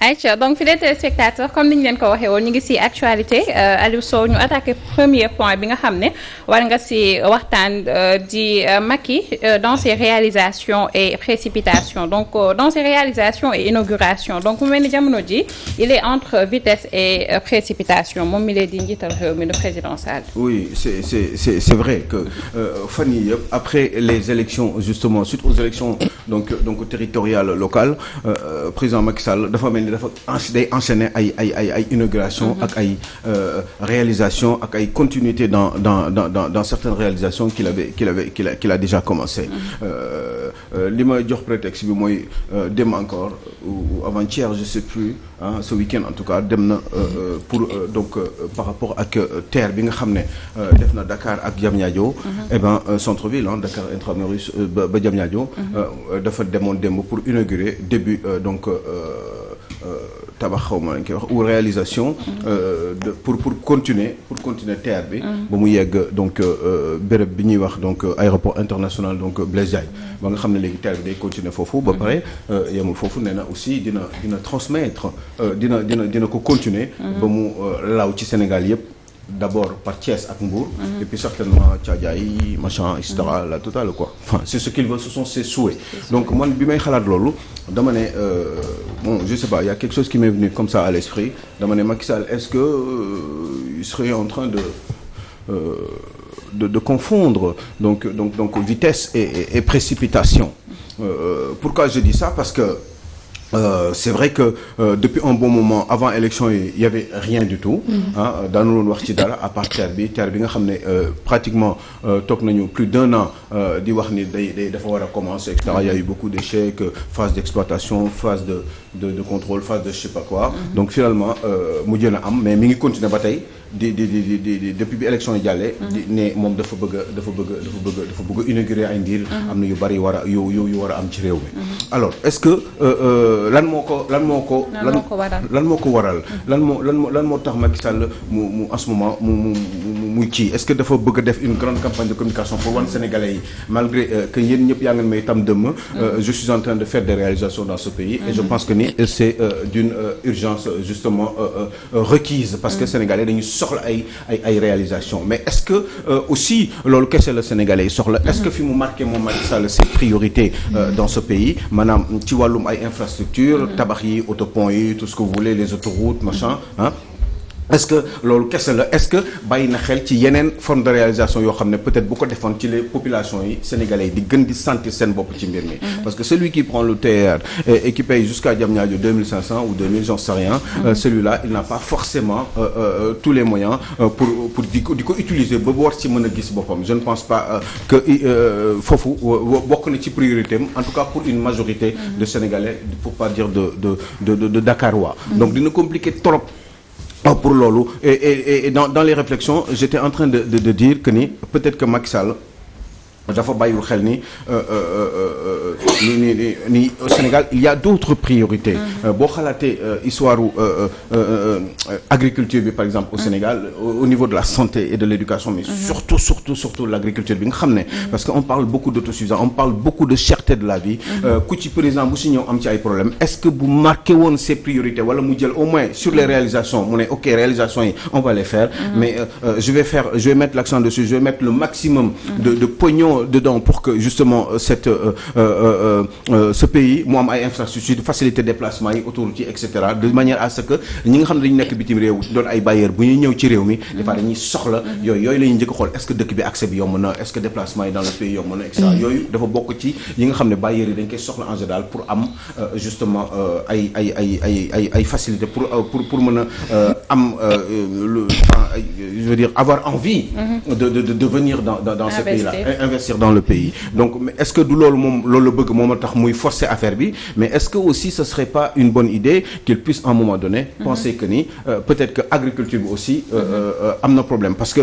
ayca donc fidèles téléspectateurs comme ni ñu leen ko waxee woon ñu ngi ci actualité Aliou Sow ñu attaqué premier point bi nga xam ne war nga ci waxtaan di Macky dans ses réalisations et précipitations donc dans ses réalisations et inaugurations donc mu mel ni jamono ji il est entre vitesse et précipitation moom mi lay di njiital réew mi le président Sall. Oui c'est vrai que fan yii yëpp après les élections justement suite aux élections donc territoriales locales président Macky Sall dafa mel ni dafa day enchaîner ay inauguration ak ay réalisation ak ay continuité dans certaines réalisations qu'il a déjà commencé. Li ma jox prétexte bi mooy dem encore ou avant-hier je sais plus ce week-end en tout cas dem na pour donc par rapport ak terre bi nga xam ne def na Dakar ak Diamniadio. et ben centre-ville Dakar intramuros ba Diamniadio. dafa demoon démb pour inaugurer début donc tabax xaw ma lañ koy wax ou réalisation pour continuer terre bi ba mu yegg donc béréb bi ñuy wax donc aéroport international donc Blaise Diagne ba nga xam ne léegi terre bi day continuer foofu ba pare yemul foofu nee na aussi dina transmettre dina ko continuer ba mu law ci Sénégal yëpp d'abord par Thiès ak Mbour et puis certainement Thiadiaye machin et cetera la totale quoi enfin c'est ce qu'il veut, ce sont ses souhaits donc man bi may xalaat loolu dama ne bon je sais pas il y a quelque chose qui m'est venu comme ça à l'esprit dama ne Macky Sall est-ce que il serait en train de confondre donc vitesse et précipitation. Pourquoi je dis ça? Parce que c'est vrai que depuis un bon moment avant élection yi il y avait rien du tout daanu loon wax ci dara à part terre bi nga xam ne pratiquement toog nañu plus d'un an di wax ni dafa war a commencer et cetera. Il y a eu beaucoup d'échecs, phase d'exploitation, phase de contrôle, phase de je sais pas quoi. Donc finalement mujj na am mais mi ngi continuer ba tey depuis bi élection yi jàllee ne moom dafa bëgg inaugurer ay ndiir am na yu bari war a yu war a am ci réew mi. Alors est-ce que lan moo tax Macky Sall mu en ce moment muy kii est-ce que dafa bëgg a def une grande campagne de communication pour wan Sénégalais yi malgré que yéen ñëpp yaa ngeen may tam dëmm je suis en train de faire des réalisations dans ce pays et je pense que ni c'est d'une urgence justement requise parce que Sénégalais dañuy soxla ay réalisation mais est-ce que aussi loolu kese la Sénégalais yi soxla est-ce que fi mu marqué moom Macky Sall ses priorités dans ce pays maanaam ci wàllum ay infrastructures tabax yi autopont yi tout ce que vous voulez les autoroutes machin est-ce que loolu kese la est-ce que bàyyi na xel ci yeneen forme de réalisation yoo xam ne peut-être bu ko defoon ci les populations yi sénégalais yi di gën di sentir seen bopp ci mbir mi parce que celui qui prend le TER et qui paye jusqu'à Diamniadio 2500 ou 2000 j'en sais rien celui-là il n'a pas forcément tous les moyens pour di ko utiliser ba war ci mën a gis boppam je ne pense pas que foofu bokk na ci priorité am en tout cas pour une majorité de Sénégalais pour pas dire de Dakarois donc dina compliquer trop pour loolu et dans les réflexions j'étais en train de dire que ni peut-être que Macky Sall dafa bàyyiwul xel ni au Sénégal il y a d'autres priorités boo xalaatee histoire agriculture bi par exemple au Sénégal au niveau de la santé et de l'éducation mais surtout l'agriculture bi nga xam ne parce que on parle beaucoup d'autosuffisance on parle beaucoup de cherté de la vie ku ci président bu si ñëw am ci ay problèmes est-ce que bu marqué woon ces priorités wala mu jël au moins sur les réalisations mu ne ok réalisations yi on va les faire mais je vais mettre l'accent dessus je vais mettre le maximum de pognon dedans pour que justement ce pays mu am ay infrastructures facilité déplacement yi autoroute yi et cetera de manière à ce que ñi nga xam ne dañu nekk bitim réew doon ay bailleurs bu ñuy ñëw ci réew mi des fois dañuy soxla yooyu la ñuy njëkk a xool est-ce que dëkk bi accès bi yomb na est-ce que déplacement yi dans le pays yomb na et cetera yooyu dafa bokk ci yi nga xam ne bailleurs yi dañ koy soxla en général pour am justement ay facilité pour mën a am je veux dire avoir envie de venir dans ce pays-là investir dans le pays donc est-ce que du loolu moom loolu la bëgg moom a tax muy forcer affaire bi mais est-ce que aussi ce serait pas une bonne idée qu'il puisse à un moment donné penser que ni peut-être que agriculture bi aussi am na problème parce que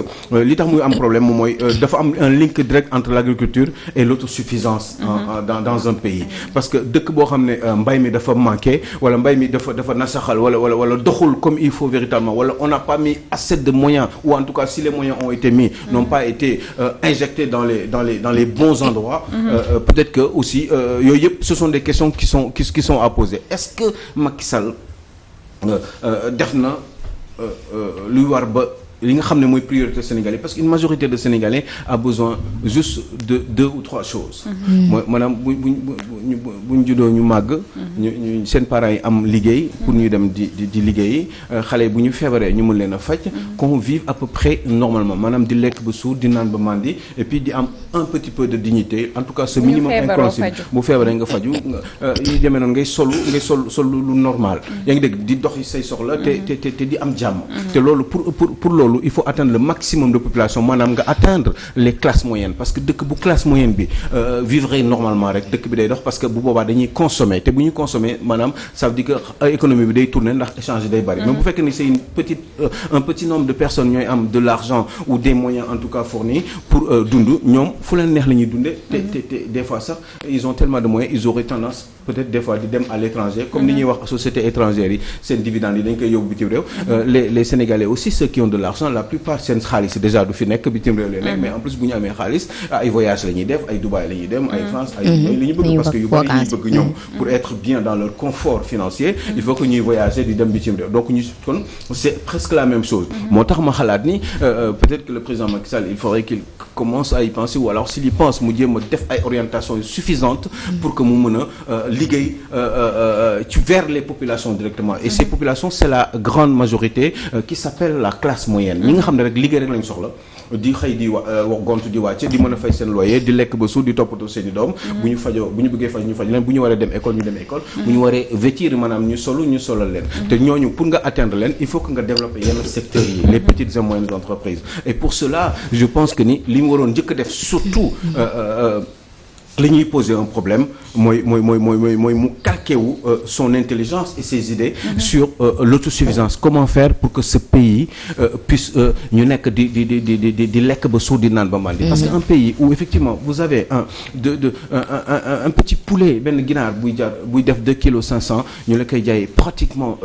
li tax muy am problème moom mooy dafa am un link direct entre l'agriculture et l'autosuffisance dans un pays parce que dëkk boo xam ne mbay mi dafa manqué wala mbay mi dafa nasaxal wala doxul comme il faut véritablement wala on n'a pas mis assez de moyens ou en tout cas si les moyens ont été mis n'ont pas été injectés dans les bons endroits peut-être que aussi yooyu yëpp ce sont des questions qui sont à poser est-ce que Macky Sall def na luy war ba li nga xam ne mooy priorité sénégalais parce qu'une majorité de Sénégalais a besoin juste de 2 ou 3 choses. mooy maanaam buñ juddoo ñu màgg. ñu seen parents yi am liggéey. pour ñu dem di liggéeyi xale yi bu ñu feebaree ñu mën leen a faj. qu'on vive à peu près normalement maanaam di lekk ba suur di naan ba mandi et puis di am un petit peu de dignité en tout cas ce minimum incontestable bu feebaree nga faju yi demee noonu ngay sol lu normal. yaa ngi dégg di doxi say soxla te di am jàmm. te loolu pour loolu il faut atteindre le maximum de population maanaam nga atteindre les classes moyennes parce que dëkk bu classe moyenne bi vivrait normalement rek dëkk bi day dox parce que bu boobaa dañuy consommer te bu ñu consommer maanaam ça veut dire que économie bi day tourner ndax échange day bari mais bu fekkee ni c'est un petit nombre de personnes ñooy am de l'argent ou des moyens en tout cas fournis pour dund ñoom fu leen neex la ñuy dundee te des fois sax ils ont tellement de moyens ils auraient tendance peut-être des fois di dem à l'étranger comme ni ñuy wax sociétés étrangères yi seen dividendes yi dañ koy yóbbu bitim réew les Sénégalais aussi ceux qui ont de l'argent la plupart seen xaalis déjà du fi nekk bitim réew lay nekk mais en plus bu ñu amee xaalis ay voyages la ñuy def ay Dubaï la ñuy dem ay France ay li ñu bëgg parce que yu bari li ñu bëgg ñoom pour être bien dans leur confort financier il faut que ñuy voyager di dem bitim réew donc ñu kon c'est presque la même chose moo tax ma xalaat ni peut-être que le président Macky Sall il faudrait qu'il commence à y penser ou alors s'il y pense mu jéem a def ay orientations suffisantes pour que mu mën a liggéey vers les populations directement et ces populations c'est la grande majorité qui s'appelle la classe moyenne ñi nga xam ne rek liggéey rek lañu soxla di xëy di gont di wàcce di mën a fay seen loyer di lekk ba suur di toppatoo seen i doom bu ñu fajoo bu ñu bëggee faj ñu faj leen bu ñu waree dem école ñu dem école bu ñu waree vêtir maanaam ñu solal leen te ñooñu pour nga atteindre leen il faut que nga développer yenn secteurs yi les petites et moyennes entreprises et pour cela je pense que ni li mu waroon njëkk a def surtout li ñuy poser un problème mooy mu calquer wu son intelligence et ses idées sur l'autosuffisance comment faire pour que ce pays puisse ñu nekk di lekk ba suur di naan ba mandi parce que un pays où effectivement vous avez un petit poulet benn ginaar buy def 2 kilos 500 ñu la koy jaayee pratiquement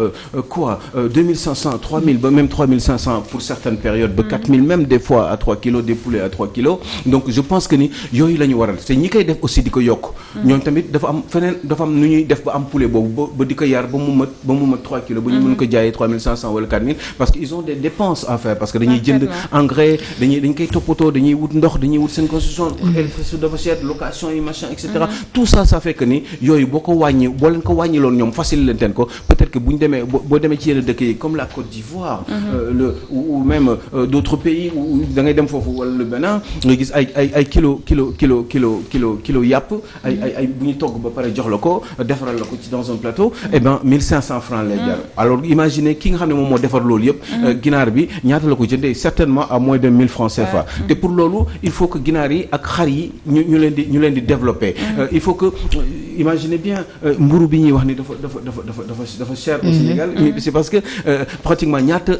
2500 3000 ba même 3500 pour certaines périodes ba 4000 même des fois à 3 kilos des poulets à 3 kilos donc je pense que ni yooyu la ñu waral te ñi koy def aussi di ko yokk ñoom tamit dafa am nu ñuy def ba am poulet boobu ba di ko yar ba mu mat 3 kilos ba ñu mën ko jaayee 3500 wala 4000 parce que ils ont des dépenses à faire parce que dañuy jënd engrais dañ koy toppatoo dañuy wut ndox dañuy wut seen construction électricité dafa cher location yi machin et cetera tout ça fait que ni yooyu boo leen ko wàññiloon ñoom facile leen ko peut-être que bu ñu demee boo demee ci yenn dëkk yi comme la Côte d'Ivoire ou même d'autres pays où da ngay dem foofu wala le Bénin nga gis ay kilo yàpp ay bu ñu togg ba pare jox la ko defaral la ko ci dans un plateau et ben 1500 francs lay jar alors imaginez ki nga xam ne moom moo defar loolu yëpp ginaar bi ñaata la ko jëndee certainement à moins de 1000 francs CFA te pour loolu il faut que ginaar yi ak xar yi ñu leen di développer il faut que imaginez bien mburu bi ñuy wax ni dafa cher au Sénégal mais c'est parce que pratiquement ñaata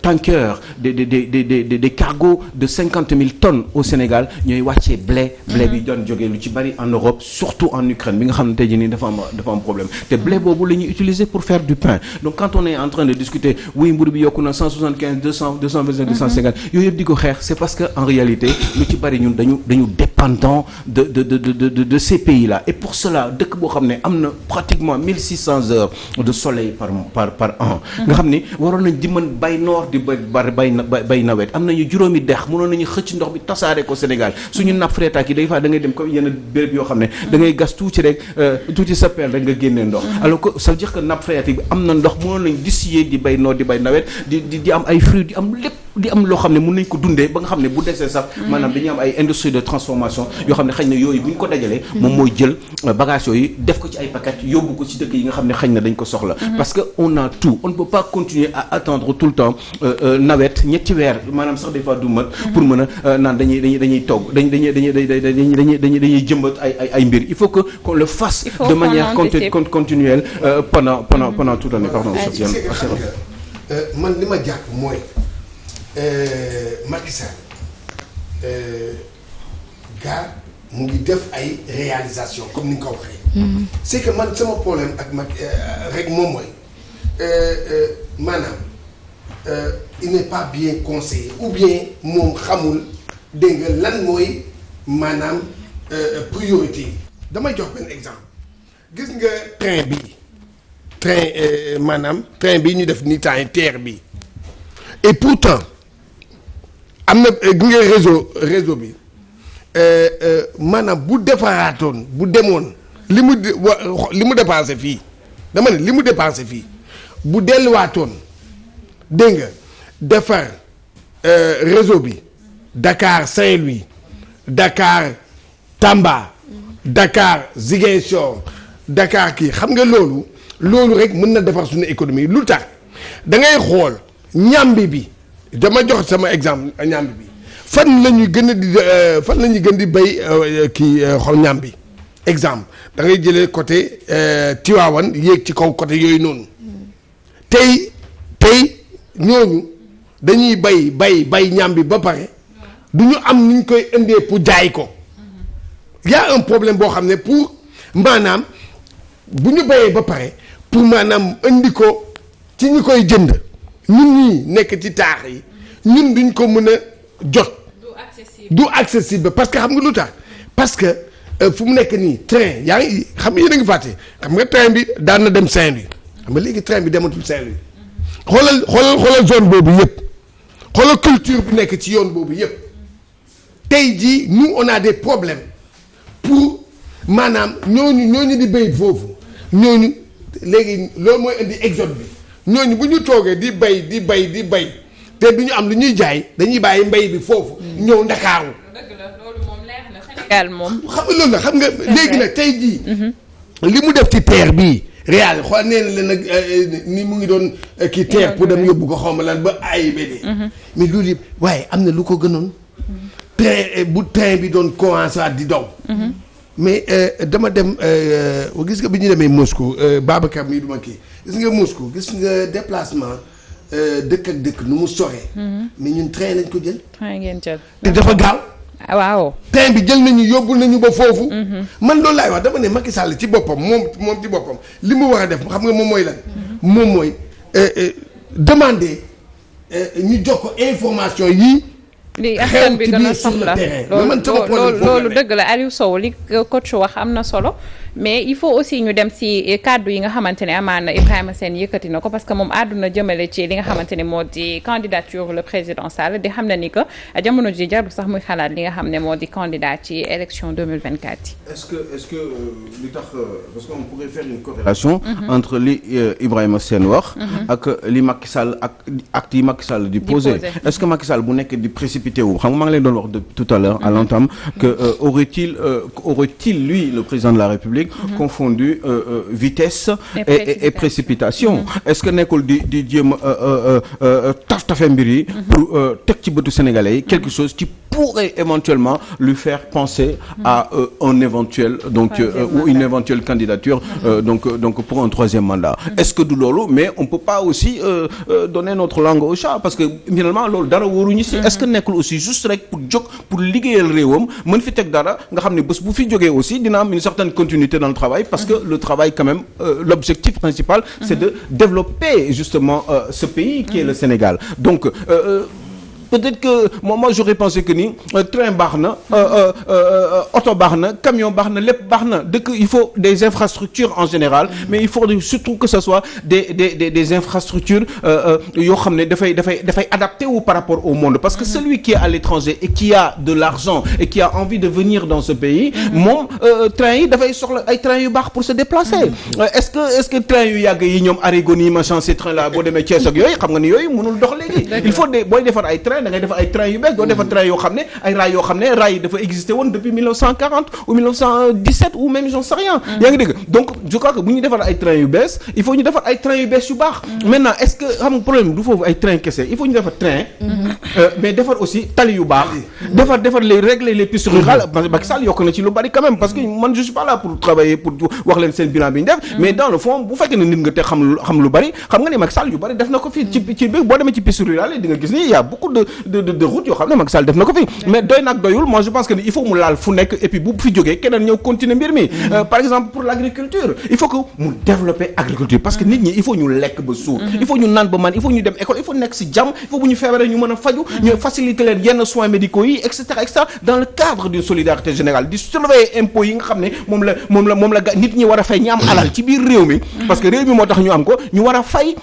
tankers des cargos de 50 000 tonnes au Sénégal ñooy wàccee blé bi doon jógee lu ci bari en Europe surtout en Ukraine bi nga xam ne tey jii nii dafa am problème te blé boobu la ñuy utiliser pour faire du pain donc quand on est en train de discuter oui mburu bi yokku na 175 200 225 250 yooyu yëpp di ko xeex c'est parce que en réalité lu ci bari ñun dañu dépendant de ces pays là et pour cela dëkk boo xam ne am na pratiquement 1600 heures de soleil par an nga xam ni waroon nañ di mën bay noor di bay nawet am nañu juróomi dex mënoon nañu xëcc ndox bi tasaare ko Sénégal suñu nappe phréatique yi day fa da ngay dem ko yenn béréb yoo xam ne da ngay gas tuuti rek tuuti sa pelle rek nga génnee ndox alors que ça veut dire que nappe phréatique bi am na ndox mënoon nañ di siyee di bay noor di bay nawet di am ay fruits di am lépp di am loo xam ne mën nañ ko dundee ba nga xam ne bu desee sax maanaam dañuy am ay industrie de transformation yoo xam ne xëy na yooyu bu ñu ko dajalee moom mooy jël bagage yooyu def ko ci ay paquets yóbbu ko ci dëkk yi nga xam ne xëy na dañ ko soxla parce que on a tout on ne peut pas continuer à attendre tout le temps nawet ñetti weer maanaam sax des fois du mat pour mën a naan dañuy togg dañuy jëmbat ay mbir il faut que qu'on le fasse de manière continuelle pendant toute l'année pardon man li ma jàpp mooy Macky Sall gaa mu ngi def ay réalisation comme ni nga ko waxee. c'est que man sama problème ak Macky rek moom mooy maanaam il n'est pas bien conseillé ou bien moom xamul dégg nga lan mooy maanaam priorité yi. damay jox benn exemple gis nga train maanaam train bi ñu def nii temps yi TER bi et pourtant am na gi nga réseau bi maanaam bu defaraatoon bu demoon li mu dépensé fii dama ne li mu dépensé fii bu delluwaatoon dégg nga defar réseau bi Dakar Saint-Louis Dakar Tamba Dakar Ziguinchor Dakar kii xam nga loolu rek mën na defar suñu économie lu tax da ngay xool ñambi bi dama jox sama exemple ñambi bi fan la ñuy gën di béy kii xool ñambi exemple da ngay jëlee côté Tivaouane yéeg ci kaw côté yooyu noonu tey ñooñu dañuy bay ñambi ba pare du ñu am nu ñu koy indee pour jaay ko y a un problème boo xam ne pour maanaam bu ñu bayee ba pare pour maanaam indi ko ci ñi koy jënd ñun ñii nekk ci taax yi ñun duñ ko mën a jot. du accessible parce que xam nga lu tax parce que fu mu nekk nii train yaa ngi xam nga yéen a ngi fàtte xam nga train bi daan na dem Saint-Louis xam nga léegi train bi dematul Saint-Louis xoolal zone boobu yëpp xoolal culture bi nekk ci yoon boobu yëpp tey jii nous on a des problèmes pour maanaam ñooñu di béy foofu ñooñu léegi loolu mooy indi exode bi ñooñu bu ñu toogee di bay te du ñu am lu ñuy jaay dañuy bàyyi mbay bi foofu ñëw Ndakaaru. dëgg la loolu moom leer na Sénégal moom. xam nga loolu la xam nga léegi nag tey jii. li mu def ci terre bii réal xool nee na leen nag ni mu ngi doon kii terre pour dem yóbbu ko xaw ma lan ba AIBD. mais loolu yëpp waaye am na lu ko gënoon. train bi doon commencé waat di daw. mais dama dem gis nga bi ñu demee Moscou Babacar mii duma kii gis nga Moscou gis nga déplacement dëkk ak dëkk nu mu soree. mais ñun train lañ ko jël. train ngeen jël. te dafa gaaw. waaw. train bi jël nañu yóbbu nañu ba foofu. man loolu laay wax dama ne Macky Sall ci boppam moom ci boppam li mu war a def xam nga moom mooy lan. moom mooy demander ñu jox ko information yii. li askan bi gën a soxla loolu dëgg la Aliou Sow li coach wax am na solo mais il faut aussi ñu dem si kàddu yi nga xamante ne amaana Ibrahima Sène yëkkati na ko parce que moom àdduna jëmale ci li nga xamante ne moo di candidature le président Sall di xam ne ni que jamono ji jarul sax muy xalaat li nga xam ne moo di candidat ci élection 2024 yi. est-ce que li tax parce qu'on pourrait faire une corrélation entre li Ibrahima Sène wax ak li Macky Sall ak acte yi Macky Sall di poser est-ce que Macky Sall bu nekk di précipité wu xam nga maa ngi leen doon wax de tout à l'heure à l'entame que aurait-il lui le président de la République confondu vitesse et précipitation est-ce que nekkul di jéem tafe mbir yi pour teg ci bëtu sénégalais yi quelque chose qui pourrait éventuellement lui faire penser à un éventuel ou une éventuelle candidature donc pour un troisième mandat est-ce que du loolu mais on peut pas aussi donner notre langue au chat parce que finalement loolu dara wóoruñu si est-ce que nekkul aussi juste rek pour jóg pour liggéeyal réewam mën fi teg dara nga xam ne bés bu fi jógee aussi dina am une certaine continuité dans le travail parce que le travail quand même l'objectif principal c'est de développer justement ce pays qui est le Sénégal donc peut-être que moi j'aurais pensé que ni train baax na oto baax na camion baax na lépp baax na dëkk il faut des infrastructures en général mais il faut surtout que ce soit des infrastructures yoo xam ne dafay adapté wu par rapport au monde parce que celui qui est à l'étranger et qui a de l'argent et qui a envie de venir dans ce pays moom train yi dafay soxla ay train yu baax pour se déplacer est-ce que train yu yàgg yi ñoom Arigoni machin ces trains là boo demee Thiès ak yooyu xam nga ni yooyu mënul dox léegi il faut booy defar ay train da ngay defar ay train yu bees doo defar train yoo xam ne ay rails yoo xam ne rails yi dafa existé woon depuis 1940 ou 1917 ou même j'en sais rien yaa ngi dégg donc je crois que bu ñu defar ay train yu bees il faut ñu defar ay train yu bees yu baax maintenant est-ce que xam nga problème du foofu ay train kese il faut ñu defar train mais defar aussi tali yu baax defar régler les pistes rurales Macky Sall yokk na ci lu bari quand même parce que man je suis pas là pour travailler pour wax leen seen bilan bi ñu def mais dans le fond bu fekkee ne nit nga te xam lu bari xam nga ni Macky Sall yu bari def na ko fii ci biir boo demee ci piste rurale di nga gis ni il y a beaucoup de de route yoo xam ne Macky Sall def na ko fi mais doy nag doyul moi je pense que il faut mu laal fu nekk et puis bu fi jógee keneen ñëw continuer mbir mi par exemple pour l'agriculture il faut que mu développer agriculture parce que nit ñi il faut ñu lekk ba suur il faut ñu naan ba man il faut ñu dem école il faut nekk ci jàmm il faut bu ñu feebaree ñu mën a faju ñu faciliter leen yenn soins médicaux yi et cetera dans le cadre d'une solidarité générale di surveiller impôts yi nga xam ne moom la nit ñi war a fay ñi am alal ci biir réew mi parce que réew mi moo tax ñu am ko ñu war a fay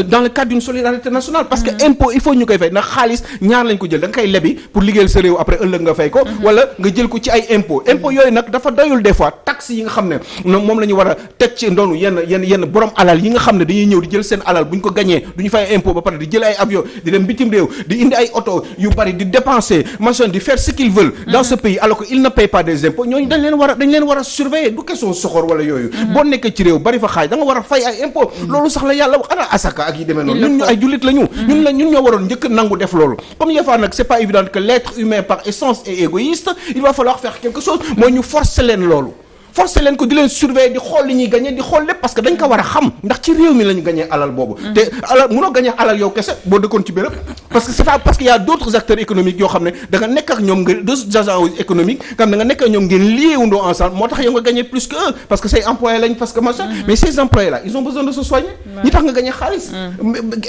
dans le cadre d'une solidarité nationale parce que impôt il faut ñu koy fay ndax xaalis ñaar lañ ko jël da nga koy lebi pour liggéeyal sa réew après ëllëg nga fay ko wala nga jël ko ci ay impôt yooyu nag dafa doyul des fois taxes yi nga xam ne moom la ñu war a teg ci ndoonu yenn borom alal yi nga xam ne dañuy ñëw di jël seen alal bu ñu ko gañee du ñu fay impôt ba pare di jël ay avion di dem bitim réew di indi ay oto yu bari di dépenser machin di faire ce qu'ils veulent dans ce pays alors que ils ne payent pas des impôts ñooñu dañ leen war a surveiller du question soxor wala yooyu boo nekkee ci réew bari fa xaaj da nga war a fay ay impôt loolu sax la yàlla wax ana asaka ak yi demee noonu ñun ñu ay jullit la ñun ñoo waroon njëkk nangu def loolu comme yefaa nag c'est pas évident que l'être humain par essence est égoïste il va falloir faire quelque chose mooy ñu forcer leen loolu forcer leen ko di leen surveiller di xool li ñuy gagner di xool lépp parce que dañ ko war a xam ndax ci réew mi la ñu gagner alal boobu te alal mënoo gagner alal yow kese boo dëkkoon ci béréb parce que c'est pas parce que y a d'autres acteurs économiques yoo xam ne da nga nekk ak ñoom nga deux agents économiques xam da nga nekk ak ñoom ngeen lié wundoo ensemble moo tax yow nga gagner plus que eux parce que say employés lañ parce que machin mais ces employés là ils ont besoin de se soigner ñi tax nga gagner xaalis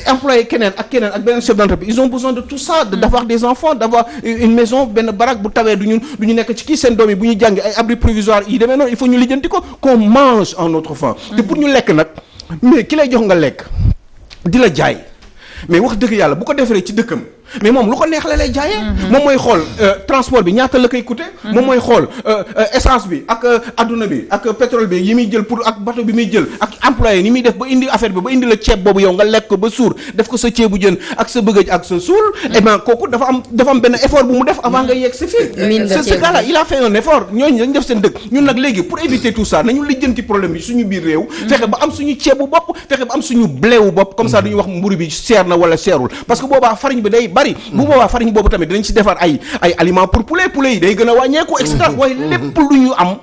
employé keneen ak beneen chef d'entreprise ils ont besoin de tout ça d'avoir des enfants d'avoir une maison benn baraque bu tawee du ñu nekk ci kii seen doom yi bu ñu jàngi ay abris provisoires yi demee noonu il faut ñu lijjanti ko qu'on mange en notre faim te pour ñu lekk nag mais ki lay jox nga lekk di la jaay mais wax dëgg yàlla bu ko defaree ci dëkkam mais moom lu ko neex la lay jaayee moom mooy xool transport bi ñaata la koy coûter moom mooy xool essence bi ak adduna bi ak pétrole bi yi muy jël pour ak bateau bi muy jël ak employé ni muy def ba indi affaire bi ba indi la ceeb boobu yow nga lekk ko ba suur def ko sa ceebu jën ak sa bëggëj ak sa suul et ben kooku dafa am benn effort bu mu def avant nga yegg si fii ce gars-là il a fait un effort ñooñu dañ def seen dëkk ñun nag léegi pour éviter tout ça nañu lijjanti problème bi suñu biir réew fexe ba am suñu ceebu bopp fexe ba am suñu blé wu bopp comme ça duñu wax mburu bi seer na wala seerul parce que boobaa farine bi day bari bu boobaa farine boobu tamit dinañ ci defar ay aliments pour poulet yi day gën a wàññeeku et cetera waaye lépp lu ñu am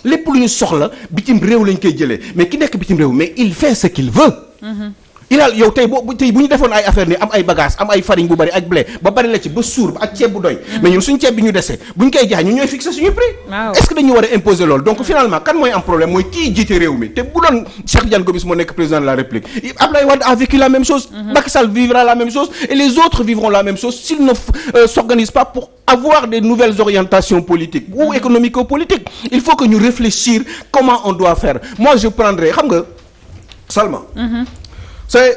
lépp lu ñu soxla bitim réew lañ koy jëlee mais ki nekk bitim réew mais il fait ce qu'il veut yow tey bu ñu defoon ay affaire ni am ay bagages am ay farine bu bari ak blé ba bari la ci ba suur ak ceeb bu doy mais ñun suñu ceeb bi ñu dese bu ñu koy jaay ñun ñooy fixer suñu prix est-ce que dañu war a imposer loolu donc finalement kan mooy am problème mooy kii jiite réew mi te bu doon Cheikh Tidiane Gomis moo nekk président de la République Abdoulaye Wade a vécu la même chose Macky Sall vivra la même chose et les autres vivront la même chose s'ils ne s'organisent pas pour avoir des nouvelles orientations politiques ou économico-politiques il faut que ñu réfléchir comment on doit faire moi je prendrais xam nga Salma c'est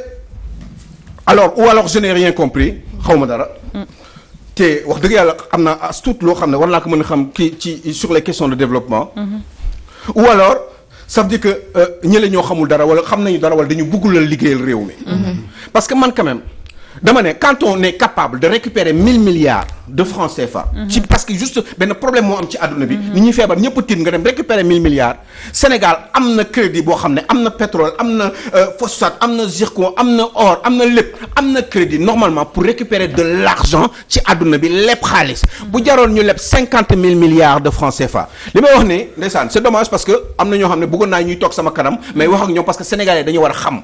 alors je n'ai rien compris xaw ma dara te wax dëgg yàlla am na as tuut loo xam ne war naa ko mën a xam ci sur les questions de développement ou alors ça veut dire que ñële ñoo xamul dara wala xam nañu dara wala dañu bëggul la liggéeyal réew mi parce que man quand même dama ne quand on est capable de récupérer 1000 milliards de francs CFA. ci parce que juste benn problème moo am ci àdduna bi. ni ñuy feebar ñëpp a tiit nga dem récupérer 1000 milliards. Sénégal am na crédit boo xam ne am na pétrole am na phosphate am na zircon am na or am na lépp am na crédit normalement pour récupérer de l'argent ci àdduna bi lépp xaalis. bu jaroon ñu lépp 50 000 milliards de francs CFA. li may wax ne ndeysaan c'est dommage parce que am na ñoo xam ne bëggoon naa ñuy toog sama kanam mais wax ak ñoom parce que sénégalais dañu war a xam.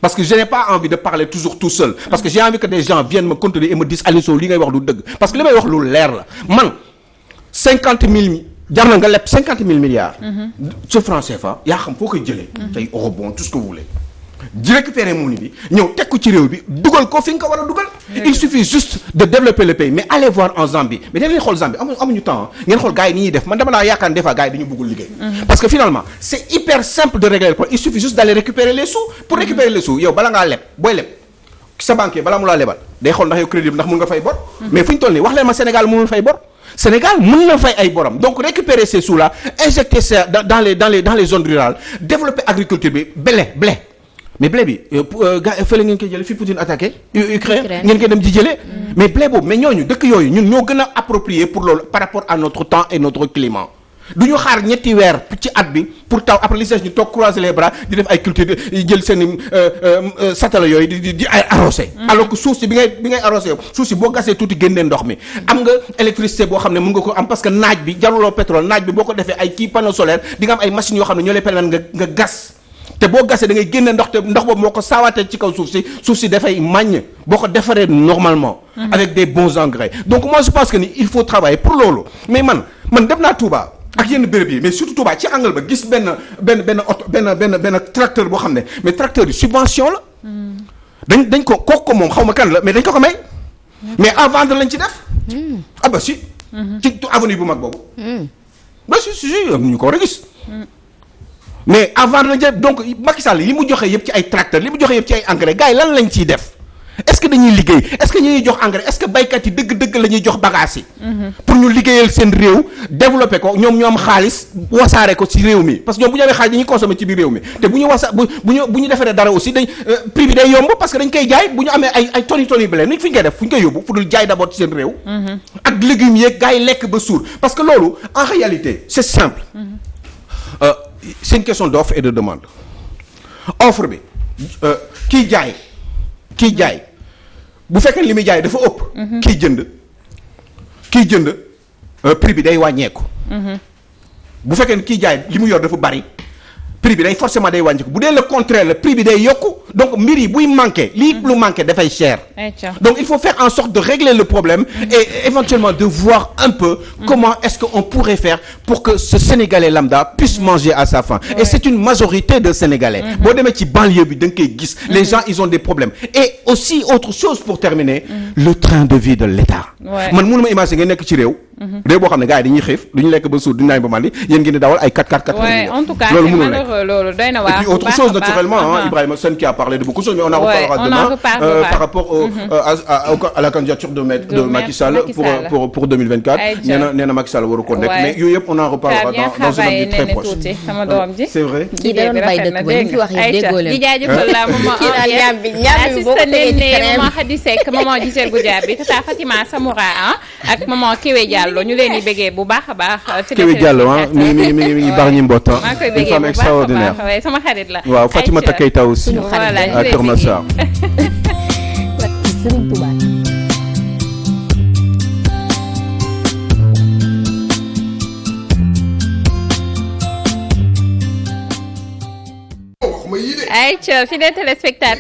parce que je n'ai pas envie de parler toujours tout seul. parce que j'ai envie que des gens viennent me contenir et me disent Aliou Sow li ngay wax du dëgg parce que li may wax lu leer la man 50 000 jar na nga leb 50 000 milliards. ce franc CFA yaa xam foo koy jëlee. tey eurobond tout ce que vous voulez. di récupérer monnaie bi ñëw teg ko ci réew bi dugal ko fi nga ko war a dugal. il suffit juste de développer le pays mais allez voir en Zambie mais dañuy xool Zambie amuñu temps ngeen xool gars yi ni ñuy def man dama laa yaakaar ne des fois gars yi dañu bëggul liggéey. parce que finalement c'est hyper simple de régler le problème il suffit juste d'aller récupérer les sous pour récupérer les sous yow bala ngaa leb booy leb sa banquier balaa mu laa lebal day xool ndax yow crédit ndax mun nga fay bor. mais fu ñu toll nii wax leen ma Sénégal mënul fay bor. Sénégal mën na fay ay borom donc récupérer ces sous-là injecter ça dans les zones rurales développer agriculture bi blé mais blé bi gars fële ngeen koy jëlee fi Poutine attaqué Ukraine ngeen koy dem di jëlee mais blé boobu mais ñooñu dëkk yooyu ñun ñoo gën a approprié pour loolu par rapport à notre temps et notre climat du ñu xaar ñetti weer ci at bi pour taw après li ñu toog croiser les bras di def ay culture jël seen satala yooyu di ay arrosé alors que suuf si bi ngay arrosé suuf si boo gasee tuuti génnee ndox mi am nga électricité boo xam ne mën nga ko am parce que naaj bi jaruloo pétrole naaj bi boo ko defee ay kii panneau solaire di nga am ay machines yoo xam ne ñoo lay permettre nga gas te boo gasee da ngay génne ndox te ndox boobu moo ko saawaatee ci kaw suuf si dafay màññ boo ko defaree normalement avec des bons engrais donc moi je pense que ni il faut travailler pour loolu mais man dem naa Touba ak yenn béréb yi mais surtout Touba ci angle ba gis benn oto benn tracteur boo xam ne mais tracteur yi subvention la dañ ko kooku moom xaw ma kan la mais dañ ko may mais à vendre lañ ci def ah bah si ci avenue bu mag boobu ba si ñu ko war a gis mais à vendre lañ ci def donc Macky Sall li mu joxe yëpp ci ay tracteur li mu joxe yëpp ci ay engrais gars yi lan lañ ciy def est-ce que dañuy liggéey est-ce que ñu ñuy jox engrais est-ce que baykat yi dëgg-dëgg la ñuy jox bagages yi pour ñu liggéeyal seen réew développer ko ñoom ñu am xaalis wasaare ko ci réew mi parce que ñoom bu ñu amee xaalis dañuy consommer ci biir réew mi te bu ñu defaree dara aussi dañ prix bi day yomb parce que dañ koy jaay bu ñu amee ay toni blé ni fu ñu koy def fu ñu koy yóbbu fu dul jaay d'abord ci seen réew ak légumes yeeg gars yi lekk ba suur parce que loolu en réalité c'est simple c'est une question d'offre et de demande offre bi kiy jaay bu fekkee li muy jaay dafa ëpp. kiy jënd prix bi day wàññeeku. bu fekkee kiy jaay li mu yor dafa bari prix bi day forcément day wàññeeku bu dee le contraire le prix bi day yokku donc mbir yi buy manqué lii lu manqué dafay cher. donc il faut faire en sorte de régler le problème et éventuellement de voir un peu comment est-ce qu'on pourrait faire pour que ce Sénégalais lambda puisse manger à sa faim. Et c'est une majorité de Sénégalais. boo demee ci banlieue bi da nga koy gis. les gens ils ont des problèmes et aussi autre chose pour terminer. le train de vie de l'État. man mënuma imaginer nga nekk ci réew. réew boo xam ne gars yi dañuy xiif duñu lekk ba suur duñu naan ba mandi yéen ngeen di dawal ay 4x4. en tout cas loolu mënul nekk loolu doy na waar. Et puis autre chose naturellement Ibrahima Sène qui a parlé de beaucoup de choses mais on en reparlera demain par rapport à la candidature de Macky Sall pour 2024. nee na Macky Sall waru ko nekk mais yooyu yëpp on en reparlera dans un avenir très proche. sama doom ji c'est vrai. kii da doon bay dëkk ba ñu fi wax yëpp déggoo leen. di jaajëfal la maman maman Khady Seck maman Gisèle Goudiaby tata Fatima Samoura ak maman Kéwé Diallo ñu leen di bëggee bu baax a baax. Kéwé Diallo mi ngi baax ñi mbootaan. maa ngi koy une bëggee femme bu extraordinaire. baax a baax sama xarit la. waaw Fatimata Keita aussi. voilà à Keur Massar. Serigne Touba. waxuma yii de. ayca fidèles téléspectateurs